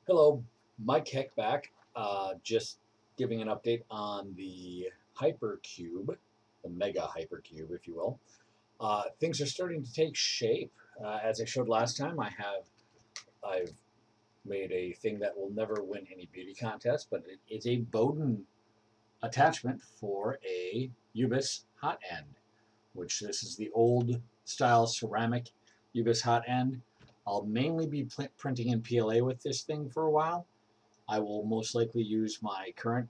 Hello, Mike Heck back. Just giving an update on the Hypercube, the Mega Hypercube, if you will. Things are starting to take shape. As I showed last time, I've made a thing that will never win any beauty contest, but it is a Bowden attachment for a Ubis hot end, which this is the old style ceramic Ubis hot end. I'll mainly be printing in PLA with this thing for a while. I will most likely use my current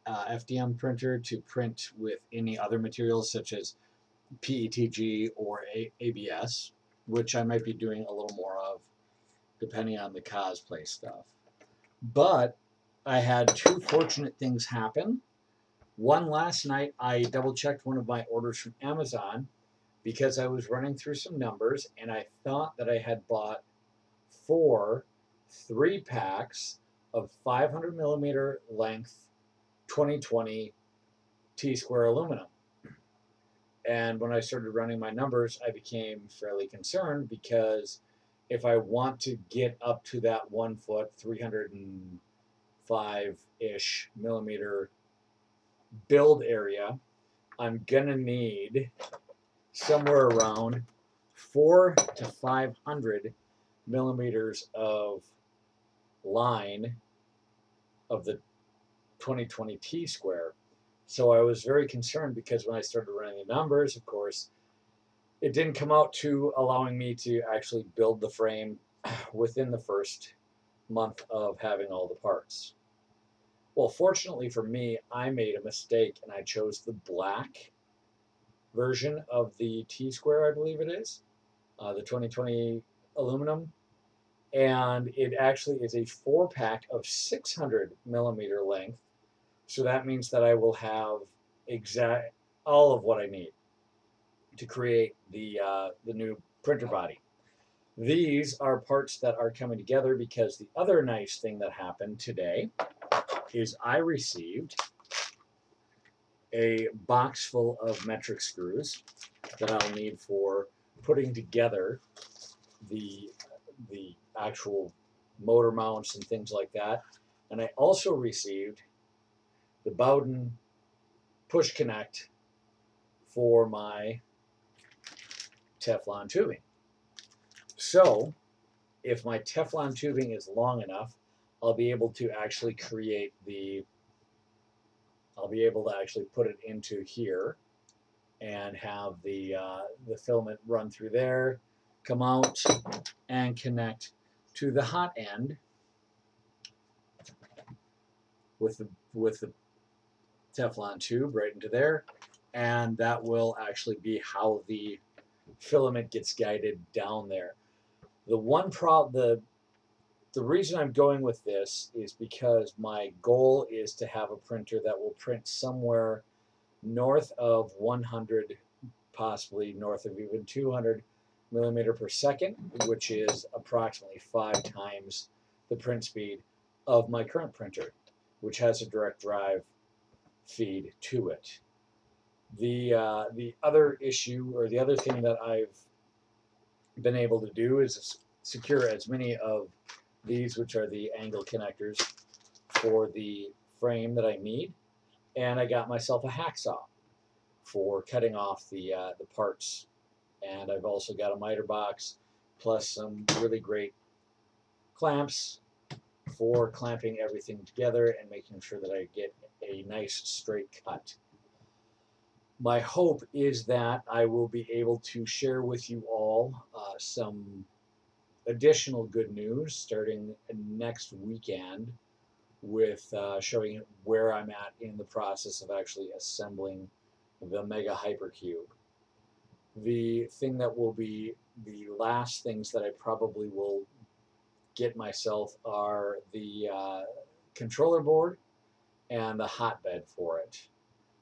FDM printer to print with any other materials such as PETG or ABS, which I might be doing a little more of depending on the cosplay stuff. But I had two fortunate things happen. One, last night, I double checked one of my orders from Amazon because I was running through some numbers and I thought that I had bought four 3-packs of 500 millimeter length 2020 T-square aluminum. And when I started running my numbers, I became fairly concerned because if I want to get up to that 1 foot, 305-ish millimeter build area, I'm gonna need somewhere around 400 to 500 millimeters of line of the 2020 T-square. So I was very concerned because when I started running the numbers, of course, it didn't come out to allowing me to actually build the frame within the first month of having all the parts. Well, fortunately for me, I made a mistake and I chose the black version of the T-square, I believe it is, the 2020 aluminum. And it actually is a 4-pack of 600 millimeter length. So that means that I will have exact all of what I need to create the new printer body. These are parts that are coming together because the other nice thing that happened today is I received a box full of metric screws that I'll need for putting together the the actual motor mounts and things like that. And I also received the Bowden push connect for my Teflon tubing. So if my Teflon tubing is long enough, I'll be able to actually create I'll be able to actually put it into here and have the filament run through there, come out, and connect to the hot end with the Teflon tube right into there, and that will actually be how the filament gets guided down there. The one problem, the reason I'm going with this is because my goal is to have a printer that will print somewhere north of 100, possibly north of even 200 millimeter per second, which is approximately 5 times the print speed of my current printer, which has a direct drive feed to it. The other issue, or the other thing that I've been able to do, is secure as many of these, which are the angle connectors for the frame that I need, and I got myself a hacksaw for cutting off the parts. And I've also got a miter box plus some really great clamps for clamping everything together and making sure that I get a nice straight cut. My hope is that I will be able to share with you all some additional good news starting next weekend with showing where I'm at in the process of actually assembling the Mega Hypercube. The thing that will be the last things that I probably will get myself are the controller board and the hotbed for it.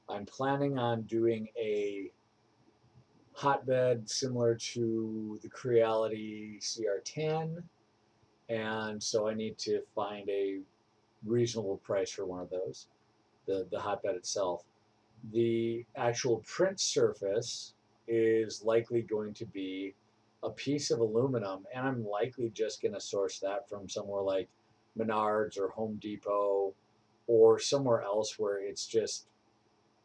I'm planning on doing a hotbed similar to the Creality CR10, and so I need to find a reasonable price for one of those, the hotbed itself. The actual print surface is likely going to be a piece of aluminum, and I'm likely just going to source that from somewhere like Menards or Home Depot or somewhere else where it's just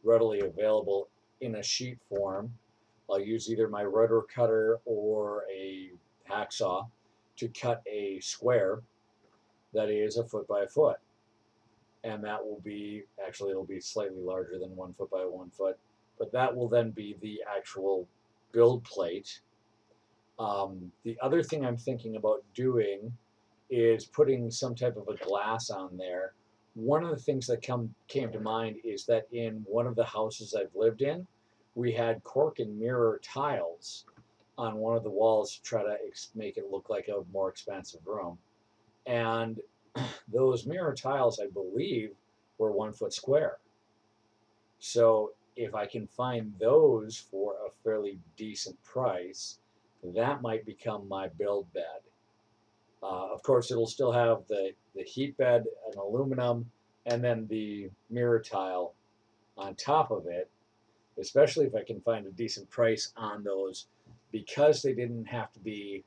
readily available in a sheet form. I'll use either my rotor cutter or a hacksaw to cut a square that is a foot by a foot. And that will be, actually, it'll be slightly larger than 1 foot by 1 foot, but that will then be the actual build plate. The other thing I'm thinking about doing is putting some type of a glass on there. One of the things that came to mind is that in one of the houses I've lived in, we had cork and mirror tiles on one of the walls to try to make it look like a more expansive room. And those mirror tiles, I believe, were 1 foot square. So if I can find those for a fairly decent price, that might become my build bed. Of course, it'll still have the heat bed and aluminum, and then the mirror tile on top of it, especially if I can find a decent price on those, because they didn't have to be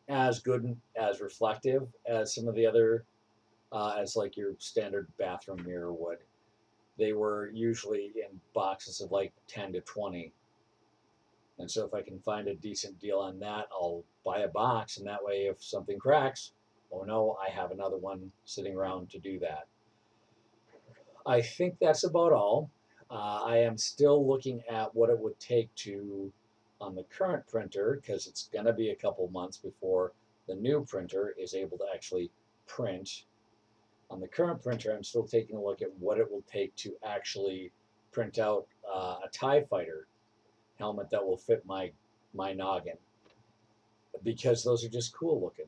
as good as reflective as some of the other, as like your standard bathroom mirror would. They were usually in boxes of like 10 to 20. And so if I can find a decent deal on that, I'll buy a box, and that way if something cracks, oh no, I have another one sitting around to do that. I think that's about all. I am still looking at what it would take to, on the current printer, because it's going to be a couple months before the new printer is able to actually print. On the current printer, I'm still taking a look at what it will take to actually print out a TIE Fighter helmet that will fit my noggin, because those are just cool looking.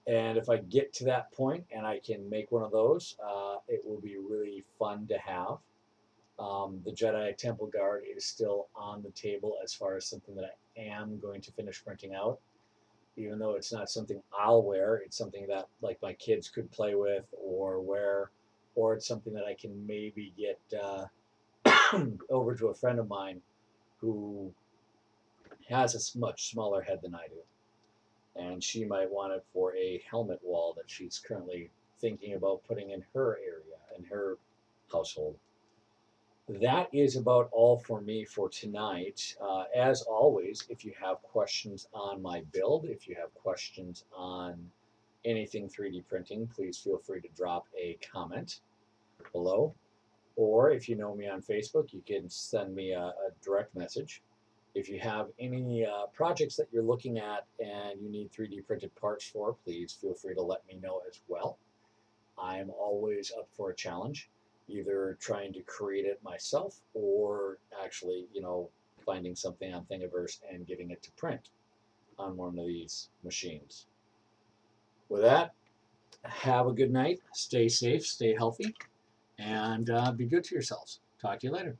And if I get to that point and I can make one of those, it will be really fun to have. The Jedi Temple Guard is still on the table as far as something that I am going to finish printing out. Even though it's not something I'll wear, it's something that like my kids could play with or wear, or it's something that I can maybe get over to a friend of mine who has a much smaller head than I do. And she might want it for a helmet wall that she's currently thinking about putting in her area, in her household. That is about all for me for tonight. As always, if you have questions on my build, if you have questions on anything 3D printing, please feel free to drop a comment below. Or if you know me on Facebook, you can send me a direct message. If you have any projects that you're looking at and you need 3D printed parts for, please feel free to let me know as well. I'm always up for a challenge, either trying to create it myself or actually, finding something on Thingiverse and getting it to print on one of these machines. With that, have a good night, stay safe, stay healthy, and be good to yourselves. Talk to you later.